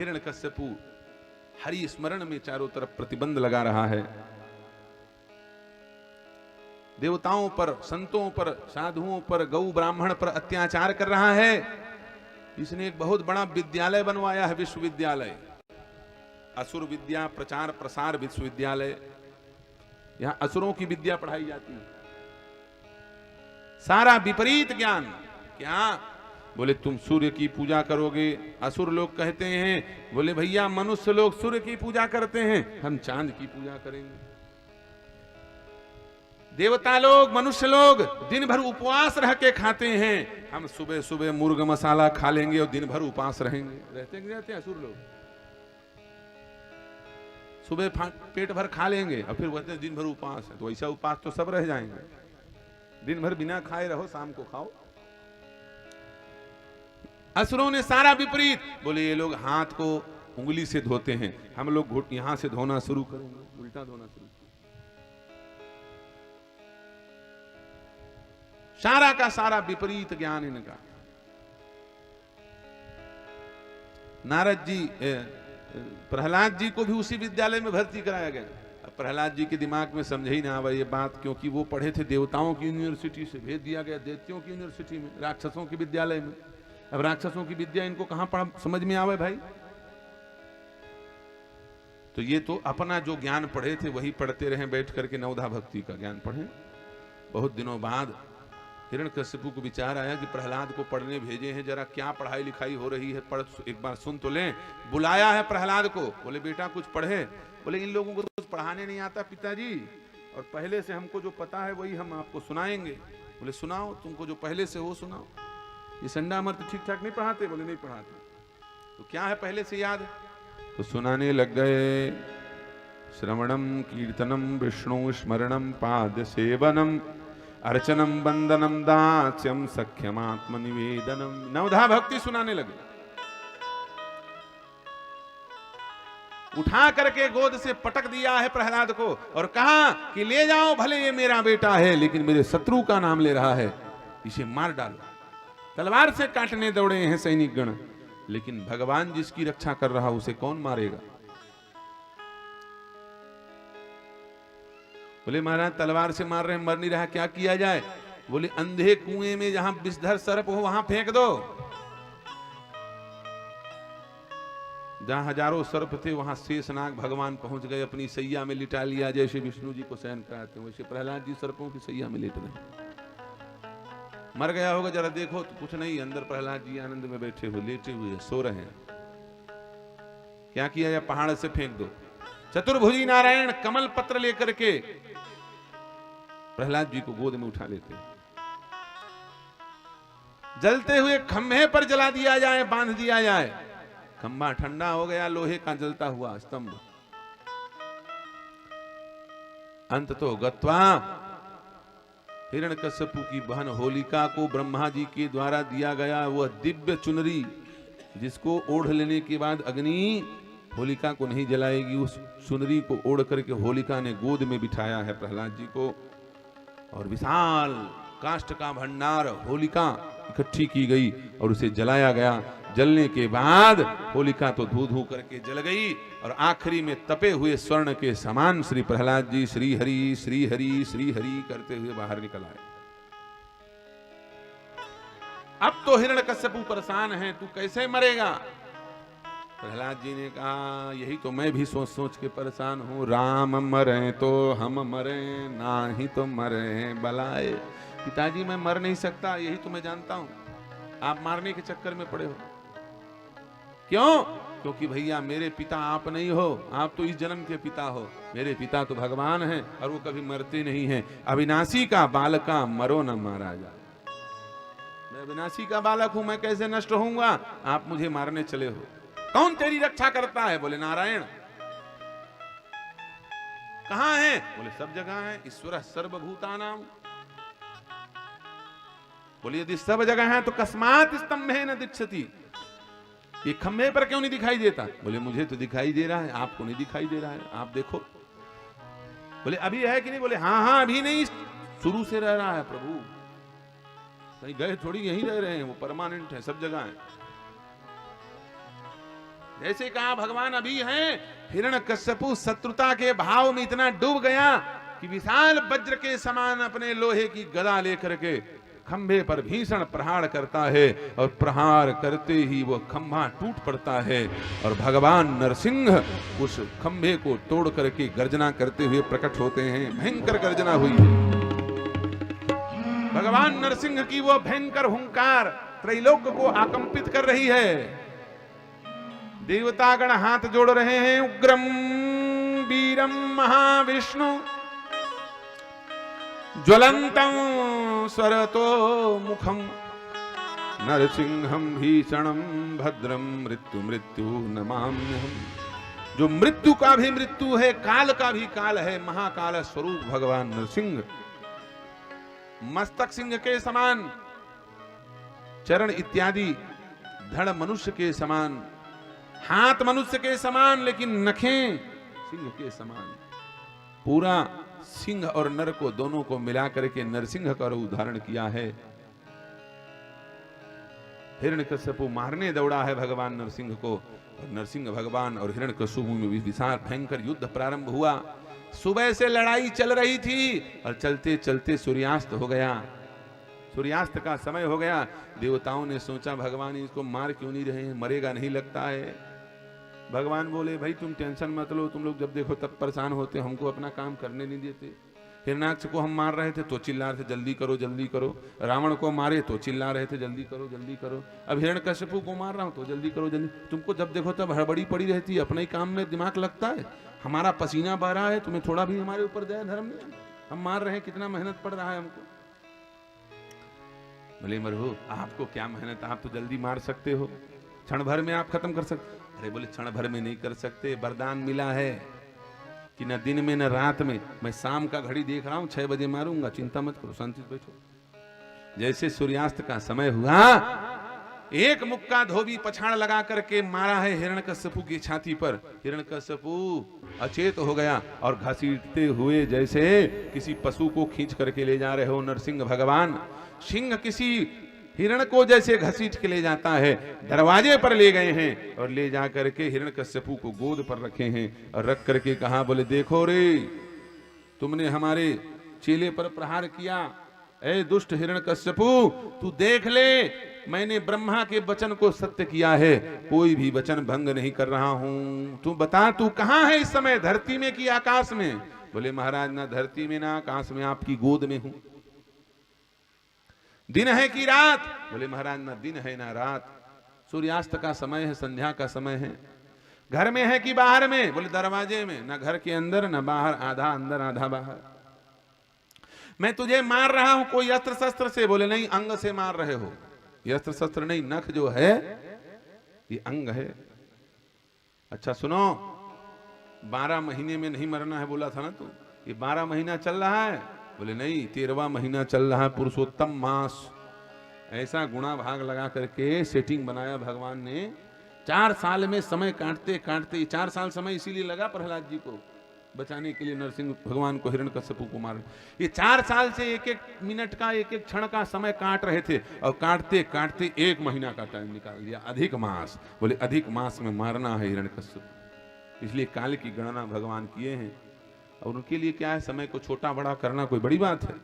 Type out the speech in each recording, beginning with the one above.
हिरण्यकश्यपु हरि स्मरण में चारों तरफ प्रतिबंध लगा रहा है, देवताओं पर, संतों पर, साधुओं पर, गौ ब्राह्मण पर अत्याचार कर रहा है। इसने एक बहुत बड़ा विद्यालय बनवाया है, विश्वविद्यालय, असुर विद्या प्रचार प्रसार विश्वविद्यालय। यहां असुरों की विद्या पढ़ाई जाती है, सारा विपरीत ज्ञान। क्या बोले तुम सूर्य की पूजा करोगे, असुर लोग कहते हैं, बोले भैया मनुष्य लोग सूर्य की पूजा करते हैं, हम चांद की पूजा करेंगे। देवता लोग, मनुष्य लोग दिन भर उपवास रह के खाते हैं, हम सुबह सुबह मुर्ग मसाला खा लेंगे और दिन भर उपवास रहेंगे। रहते हैं असुर लोग, सुबह पेट भर खा लेंगे और फिर कहते हैं दिन भर उपवास है। तो ऐसा उपवास तो सब रह जाएंगे, दिन भर बिना खाए रहो, शाम को खाओ। असुरों ने सारा विपरीत, बोले ये लोग हाथ को उंगली से धोते हैं, हम लोग यहां से धोना शुरू करेंगे, उल्टा धोना शुरू। सारा का सारा विपरीत ज्ञान इनका। नारद जी, प्रहलाद जी को भी उसी विद्यालय में भर्ती कराया गया। अब प्रहलाद जी के दिमाग में समझ ही ना आवा ये बात, क्योंकि वो पढ़े थे देवताओं की यूनिवर्सिटी से, भेज दिया गया दैत्यों की यूनिवर्सिटी में, राक्षसों की विद्यालय में। अब राक्षसों की विद्या इनको कहां समझ में आवे भाई। तो ये तो अपना जो ज्ञान पढ़े थे वही पढ़ते रहे, बैठ करके नवधा भक्ति का ज्ञान पढ़े। बहुत दिनों बाद हिरण्यकश्यपु को विचार आया कि प्रहलाद को पढ़ने भेजे हैं, जरा क्या पढ़ाई लिखाई हो रही है, पढ़ एक बार सुन तो लें। बुलाया है प्रहलाद को, बोले बेटा कुछ पढ़े। बोले इन लोगों को तो कुछ पढ़ाने नहीं आता पिताजी, और पहले से हमको जो पता है वही हम आपको सुनाएंगे। बोले सुनाओ, तुमको जो पहले से हो सुनाओ। ये संडा मर्द ठीक ठाक नहीं पढ़ाते? बोले नहीं पढ़ाते। तो क्या है पहले से याद? तो सुनाने लग गए। श्रवणम कीर्तनम विष्णु स्मरणम पाद सेवनम अर्चनम वंदनम दास्यम सख्यम आत्मनिवेदनम। नवधा भक्ति सुनाने लगे। उठा करके गोद से पटक दिया है प्रहलाद को और कहा कि ले जाओ, भले ये मेरा बेटा है लेकिन मेरे शत्रु का नाम ले रहा है, इसे मार डालो। तलवार से काटने दौड़े हैं सैनिक गण, लेकिन भगवान जिसकी रक्षा कर रहा उसे कौन मारेगा? बोले महाराज तलवार से मार रहे हैं, मर नहीं रहा, क्या किया जाए? बोले अंधे कुएं में जहां विषधर सर्प हो वहां फेंक दो। जहां हजारों सर्प थे वहां शेषनाग भगवान पहुंच गए, अपनी सैया में लिटा लिया। जैसे विष्णु जी को शयन कराते हैं वैसे प्रहलाद जी सर्पों की सैया में लेट गए। मर गया होगा जरा देखो, तो कुछ नहीं, अंदर प्रहलाद जी आनंद में बैठे हुए, लेटे हुए, सो रहे हैं। क्या किया जाए? पहाड़ से फेंक दो। चतुर्भुजी नारायण कमल पत्र लेकर के प्रहलाद जी को गोद में उठा लेते हैं। जलते हुए खंभे पर जला दिया जाए, बांध दिया जाए। खंभा ठंडा हो गया, लोहे का जलता हुआ स्तंभ। अंत तो गत्वा हिरण्यकश्यपु की बहन होलिका को ब्रह्मा जी के द्वारा दिया गया वह दिव्य चुनरी, जिसको ओढ़ लेने के बाद अग्नि होलिका को नहीं जलाएगी, उस चुनरी को ओढ़ करके होलिका ने गोद में बिठाया है प्रहलाद जी को। और विशाल काष्ठ का भंडार होलिका इकट्ठी की गई और उसे जलाया गया। जलने के बाद होलिका तो धू धू करके जल गई और आखिरी में तपे हुए स्वर्ण के समान श्री प्रहलाद जी श्री हरि श्री हरि श्री हरि करते हुए बाहर निकल आए। अब तो हिरण्यकश्यपु परेशान है, तू कैसे मरेगा? प्रहलाद जी ने कहा यही तो मैं भी सोच सोच के परेशान हूं। राम मरे तो हम मरे, ना ही तो मरे बलाए। पिताजी मैं मर नहीं सकता, यही तो मैं जानता हूं, आप मारने के चक्कर में पड़े हो। क्यों? क्योंकि भैया मेरे पिता आप नहीं हो, आप तो इस जन्म के पिता हो, मेरे पिता तो भगवान हैं और वो कभी मरते नहीं हैं। अविनाशी का बालका मरो न मारा जाए। मैं अविनाशी का बालक हूं, मैं कैसे नष्ट होऊंगा? आप मुझे मारने चले हो। कौन तेरी रक्षा करता है? बोले नारायण। कहां है? बोले सब जगह है। ईश्वर सर्वभूतानां। बोले यदि सब जगह है तो कस्मात स्तंभे न दिक्षति, ये खंभे पर क्यों नहीं दिखाई देता? बोले मुझे तो दिखाई दे रहा है, आपको नहीं दिखाई दे रहा है, आप देखो। बोले अभी है कि नहीं? बोले हाँ हाँ अभी नहीं, शुरू से रह रहा है प्रभु, कहीं गए थोड़ी, यहीं रह रहे हैं, वो परमानेंट है, सब जगह है। जैसे कहा भगवान अभी हैं, हिरण्यकश्यपु शत्रुता के भाव में इतना डूब गया कि विशाल वज्र के समान अपने लोहे की गदा लेकर के खंभे पर भीषण प्रहार करता है, और प्रहार करते ही वो खंभा टूट पड़ता है और भगवान नरसिंह उस खंभे को तोड़ करके गर्जना करते हुए प्रकट होते हैं। भयंकर गर्जना हुई है। भगवान नरसिंह की वो भयंकर हुंकार त्रैलोक को आकंपित कर रही है। देवतागण हाथ जोड़ रहे हैं। उग्रम वीरम महाविष्णु ज्वलंतं स्वरतो मुखम नरसिंहम भीषणम भद्रम मृत्यु मृत्यु नमाम्यहम्। जो मृत्यु का भी मृत्यु है, काल का भी काल है, महाकाल स्वरूप भगवान नरसिंह। मस्तक सिंह के समान, चरण इत्यादि धड़ मनुष्य के समान, हाथ मनुष्य के समान, लेकिन नखें सिंह के समान। पूरा सिंह और नर को दोनों को मिला करके नरसिंह का रूप धारण किया है। हिरण्यकश्यपु मारने दौड़ा है भगवान नरसिंह को, और नरसिंह भगवान और हिरण्यकश्यपु में विशाल भयंकर युद्ध प्रारंभ हुआ। सुबह से लड़ाई चल रही थी और चलते चलते सूर्यास्त हो गया। सूर्यास्त का समय हो गया। देवताओं ने सोचा भगवान इसको मार क्यों नहीं रहे हैं, मरेगा नहीं लगता है। भगवान बोले भाई तुम टेंशन मत लो, तुम लोग जब देखो तब परेशान होते, हमको अपना काम करने नहीं देते। हिरण्याक्ष को हम मार रहे थे तो चिल्ला रहे थे जल्दी करो जल्दी करो, रावण को मारे तो चिल्ला रहे थे जल्दी करो जल्दी करो, अब हिरण्यकश्यपु को मार रहा हूं तो जल्दी करो जल्दी। तुमको जब देखो तब हड़बड़ी पड़ी रहती है, अपने ही काम में दिमाग लगता है। हमारा पसीना बह रहा है, तुम्हें थोड़ा भी हमारे ऊपर दया धर्म नहीं? हम मार रहे हैं, कितना मेहनत पड़ रहा है हमको। बोले मरहु आपको क्या मेहनत, आप तो जल्दी मार सकते हो, क्षण भर में आप खत्म कर सकते। अरे बोले क्षण भर में नहीं कर सकते, वरदान मिला है कि न दिन में न रात में, मैं शाम का घड़ी देख रहा हूं 6 बजे मारूंगा, चिंता मत करो, शांति से बैठो। जैसे सूर्यास्त का समय हुआ, एक मुक्का धोबी पछाड़ लगा करके मारा है हिरण्यकश्यपु की छाती पर। हिरण्यकश्यपु अचेत हो गया और घसीटते हुए जैसे किसी पशु को खींच करके ले जा रहे हो नरसिंह भगवान, सिंह किसी हिरण को जैसे घसीट के ले जाता है, दरवाजे पर ले गए हैं और ले जा करके हिरण्यकश्यपु को गोद पर रखे हैं और रख करके कहा बोले देखो रे, तुमने हमारे चेले पर प्रहार किया, ऐ दुष्ट हिरण्यकश्यपु तू देख ले, मैंने ब्रह्मा के वचन को सत्य किया है, कोई भी वचन भंग नहीं कर रहा हूं। तू बता तू कहां है इस समय, धरती में कि आकाश में? बोले महाराज ना धरती में ना आकाश में, आपकी गोद में हूं। दिन है कि रात? बोले महाराज ना दिन है ना रात, सूर्यास्त का समय है, संध्या का समय है। घर में है कि बाहर में? बोले दरवाजे में, ना घर के अंदर ना बाहर, आधा अंदर आधा बाहर। मैं तुझे मार रहा हूं कोई अस्त्र शस्त्र से? बोले नहीं, अंग से मार रहे हो। ये अस्त्र शस्त्र नहीं, नख जो है ये अंग है। अच्छा सुनो, 12 महीने में नहीं मरना है बोला था ना तू, ये 12 महीना चल रहा है? बोले नहीं, 13वां महीना चल रहा है, पुरुषोत्तम मास। ऐसा गुणा भाग लगा करके सेटिंग बनाया भगवान ने। 4 साल में समय काटते काटते, 4 साल समय इसीलिए लगा प्रहलाद जी को बचाने के लिए, नरसिंह भगवान को हिरण्यकश्यपु को मार। ये 4 साल से एक एक मिनट का, एक एक क्षण का समय काट रहे थे, और काटते काटते 1 महीना का टाइम निकाल दिया, अधिक मास। बोले अधिक मास में मारना है हिरण्यकश्यपु, इसलिए काल की गणना भगवान किए हैं। और उनके लिए क्या है, समय को छोटा बड़ा करना कोई बड़ी बात है।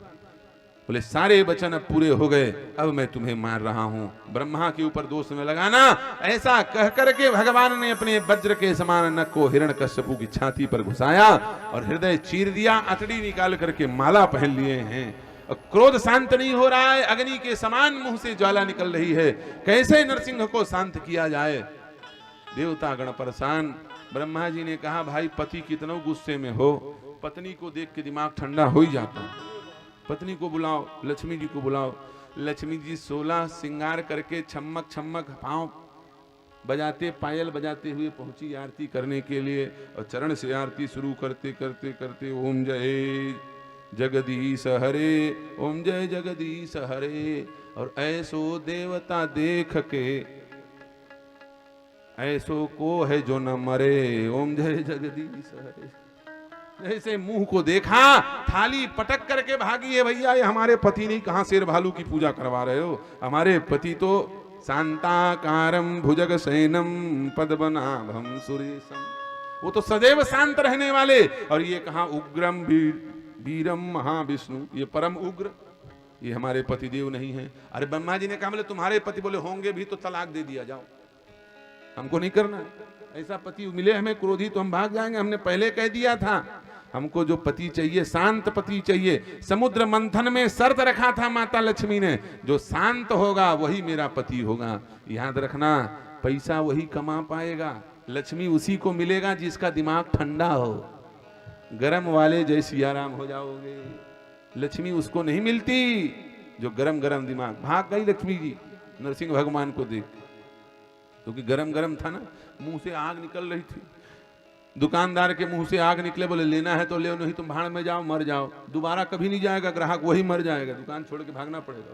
बोले सारे वचन अब पूरे हो गए, अब मैं तुम्हें मार रहा हूं, ब्रह्मा के ऊपर दोष न लगाना। ऐसा कह करके भगवान ने अपने वज्र के समान नख को हिरण्यकश्यपु की छाती पर घुसाया और हृदय चीर दिया, अतड़ी निकाल करके माला पहन लिए हैं। और क्रोध शांत नहीं हो रहा है, अग्नि के समान मुंह से ज्वाला निकल रही है। कैसे नरसिंह को शांत किया जाए? देवता गण परेशान। ब्रह्मा जी ने कहा भाई पति कितना गुस्से में हो, पत्नी को देख के दिमाग ठंडा हो ही जाता है, पत्नी को बुलाओ, लक्ष्मी जी को बुलाओ। लक्ष्मी जी 16 श्रृंगार करके छमक छमक पांव बजाते, पायल बजाते हुए पहुंची आरती करने के लिए। और चरण से आरती शुरू करते करते करते ओम जय जगदीश हरे, ओम जय जगदीश हरे। और ऐसो देवता देख के, ऐसो को है जो न मरे, ओम जय जगदीश हरे। जैसे मुंह को देखा, थाली पटक करके भागी है भैया, ये हमारे पति नहीं, कहां शेर भालू की पूजा करवा रहे हो, हमारे पति तो शांताकारं भुजग सैनम पद्मनाभं सुरेशम। वो तो सदैव शांत रहने वाले, और ये कहा उग्रम वीरम महाविष्णु, ये परम उग्र, ये हमारे पतिदेव नहीं है। अरे ब्रह्मा जी ने कहा बोले तुम्हारे पति, बोले होंगे भी तो तलाक दे दिया, जाओ, हमको नहीं करना। ऐसा पति मिले हमें क्रोधी तो हम भाग जाएंगे, हमने पहले कह दिया था। हमको जो पति चाहिए शांत पति चाहिए। समुद्र मंथन में शर्त रखा था माता लक्ष्मी ने, जो शांत होगा वही मेरा पति होगा। याद रखना, पैसा वही कमा पाएगा, लक्ष्मी उसी को मिलेगा जिसका दिमाग ठंडा हो। गरम वाले जय सियाराम हो जाओगे, लक्ष्मी उसको नहीं मिलती जो गरम गरम दिमाग। भाग गई लक्ष्मी जी नरसिंह भगवान को देख, क्योंकि गरम गरम था ना, मुंह से आग निकल रही थी। दुकानदार के मुंह से आग निकले, बोले लेना है तो ले, नहीं तुम भाड़ में जाओ मर जाओ। दोबारा कभी नहीं जाएगा ग्राहक, वही मर जाएगा, दुकान छोड़ के भागना पड़ेगा।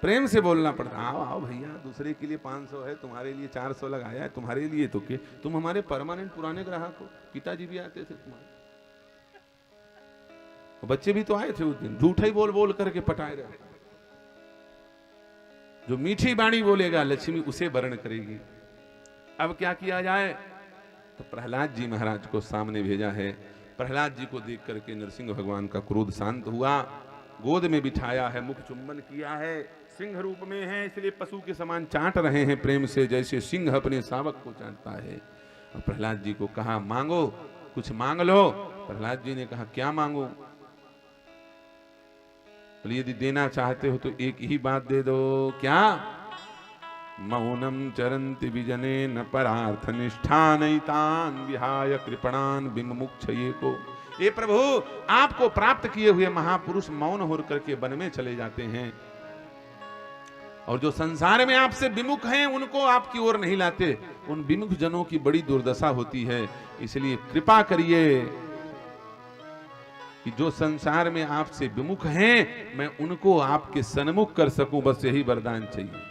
प्रेम से बोलना पड़ता, आओ आओ भैया, दूसरे के लिए 500 है, तुम्हारे लिए 400 लगाया है, तुम्हारे लिए तो के तुम हमारे परमानेंट पुराने ग्राहक हो। पिताजी भी आते थे तुम्हारे, बच्चे भी तो आए थे उस दिन, झूठा ही बोल बोल करके पटाए रहे। जो मीठी बाणी बोलेगा लक्ष्मी उसे वर्ण करेगी। अब क्या किया जाए, तो प्रहलाद जी महाराज को सामने भेजा है। प्रहलाद जी को देख करके नरसिंह भगवान का क्रोध शांत हुआ, गोद में बिठाया है, मुख चुंबन किया है। सिंह रूप में है इसलिए पशु के समान चाट रहे हैं प्रेम से, जैसे सिंह अपने शावक को चाटता है। और प्रहलाद जी को कहा मांगो, कुछ मांग लो। प्रहलाद जी ने कहा क्या मांगो, बोले यदि देना चाहते हो तो एक ही बात दे दो। क्या? मौनम चरंति विजने न परार्थ निष्ठानैतान विहाय कृपणान विमुक्षये को। ये प्रभु आपको प्राप्त किए हुए महापुरुष मौन होकर के वन में चले जाते हैं, और जो संसार में आपसे विमुख हैं उनको आपकी ओर नहीं लाते। उन विमुख जनों की बड़ी दुर्दशा होती है, इसलिए कृपा करिए कि जो संसार में आपसे विमुख हैं मैं उनको आपके सन्मुख कर सकूं, बस यही वरदान चाहिए।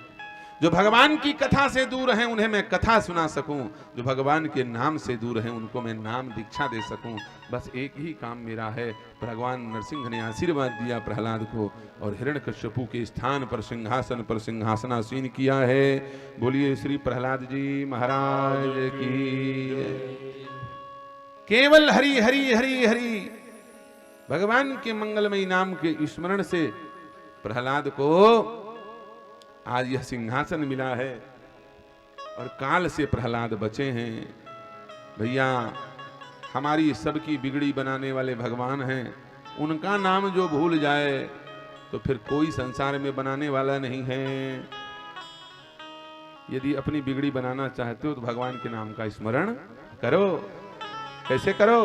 जो भगवान की कथा से दूर हैं उन्हें मैं कथा सुना सकूं, जो भगवान के नाम से दूर हैं उनको मैं नाम दीक्षा दे सकूं, बस एक ही काम मेरा है। भगवान नरसिंह ने आशीर्वाद दिया प्रहलाद को, और हिरण्यकश्यपु के स्थान पर सिंहासन पर सिंहासनासीन किया है। बोलिए श्री प्रहलाद जी महाराज की। केवल हरि हरि हरि हरि भगवान के मंगलमय नाम के स्मरण से प्रहलाद को आज यह सिंहासन मिला है, और काल से प्रहलाद बचे हैं। भैया हमारी सबकी बिगड़ी बनाने वाले भगवान हैं, उनका नाम जो भूल जाए तो फिर कोई संसार में बनाने वाला नहीं है। यदि अपनी बिगड़ी बनाना चाहते हो तो भगवान के नाम का स्मरण करो। कैसे करो?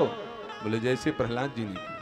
बोले जैसे प्रहलाद जी ने किया।